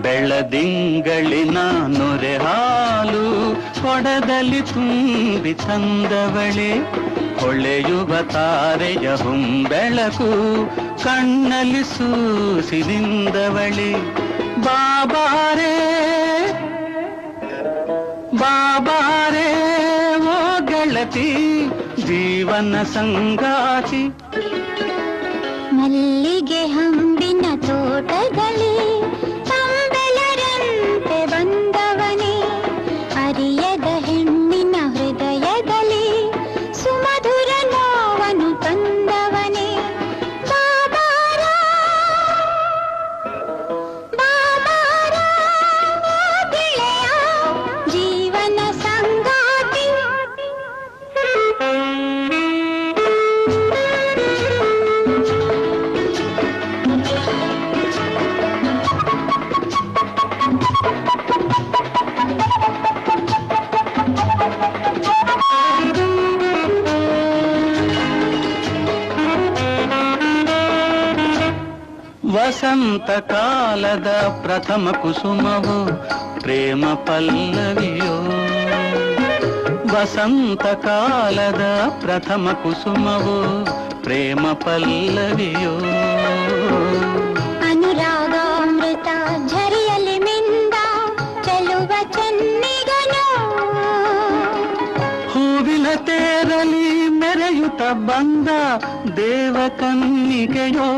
ಬೆಳದಿಂಗಳಿನ ನೊರೆ ಹಾಲು ಕೊಡದಲ್ಲಿ ತುಂಬಿ ತಂದವಳೆ, ಹೊಳೆಯುವ ತಾರೆಯ ಹೊಂಬೆಳಕು ಕಣ್ಣಲ್ಲಿ ಸೂಸಿನಿಂದವಳೆ. ಬಾಬಾರೇ ಬಾಬಾರೇ ಓ ಗೆಳತಿ ಜೀವನ ಸಂಗಾತಿ. ಮಲ್ಲಿಗೆ ಹಂಬಿನ ತೋಟದಲ್ಲಿ ತಂಬೆಲರಂತೆ ಬಂದವನೇ, ಅರಿಯದ ಹೆಣ್ಣಿನ ಹೃದಯದಲ್ಲಿ ಸುಮಧುರ ನೋವನ್ನು ತಂದವನೇ. ಬಾಬಾರ ಬಾಬಾರ ಗೆಳೆಯ ಜೀವನ ಸಂಗಾತಿ. ವಸಂತ ಕಾಲದ ಪ್ರಥಮ ಕುಸುಮವು ಪ್ರೇಮ ಪಲ್ಲವಿಯೋ, ವಸಂತ ಕಾಲದ ಪ್ರಥಮ ಕುಸುಮವು ಪ್ರೇಮ ಪಲ್ಲವಿಯೋ. ಅನುರಾಗಾಮೃತ ಝರಿಯಲಿ ಮಿಂದ ಚೆಲುವ ಚೆನ್ನಿಗನು, ಹೂವಿನ ತೇರಲಿ ಮೆರೆಯುತ್ತ ಬಂದ ದೇವಕನ್ನಿಗೆಯೋ.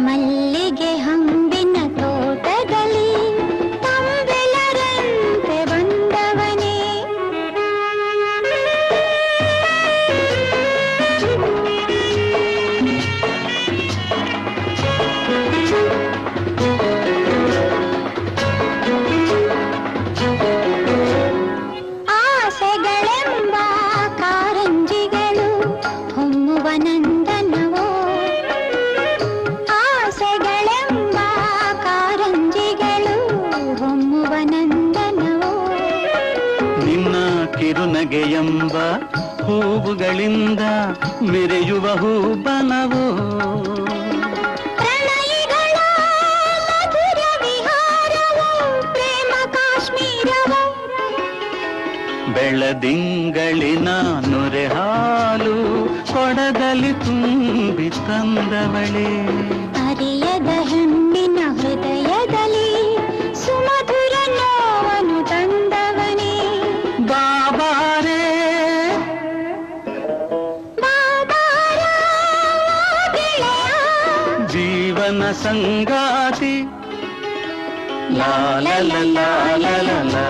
ಮಲ್ಲಿಗೆ ಹಂಬಿನ ತೋಟದಲ್ಲಿ ತಂಬೆಲರಂತೆ ಬಂದವನೇ. ಆಸೆಗಳೆಂಬ ಕಾರಂಜಿಗಳು ಹೊಮ್ಮುವ ನಂದನವೋ, ಆಸೆಗಳೆಂಬ ಕಾರಂಜಿಗಳು ಹೊಮ್ಮುವ ನಂದನವೋ. ನಿನ್ನ ಕಿರುನಗೆಯೆಂಬ ಹೂವುಗಳಿಂದ ಮೆರೆಯುವ ಹೂಬನವೋ. ಪ್ರಣಯಿಗಳ ಮಧುರ ವಿಹಾರವೋ ಪ್ರೇಮ ಕಾಶ್ಮೀರವೋ. ಬೆಳದಿಂಗಳಿನ ನೊರೆ ಹಾಲು ಕೊಡದಲ್ಲಿ ತುಂಬಿ ತಂದವಳೆ, ಅರಿಯದ ಹೆಣ್ಣಿನ ಹೃದಯದಲ್ಲಿ ಸುಮಧುರ ನೋವನ್ನು ತಂದವನೇ. ಬಾಬಾರೇ ಬಾಬಾರ ಗೆಳೆಯ ಜೀವನ ಸಂಗಾತಿ. ಲಾ ಲಾ ಲಾ ಲಾ ಲಾ ಲಾ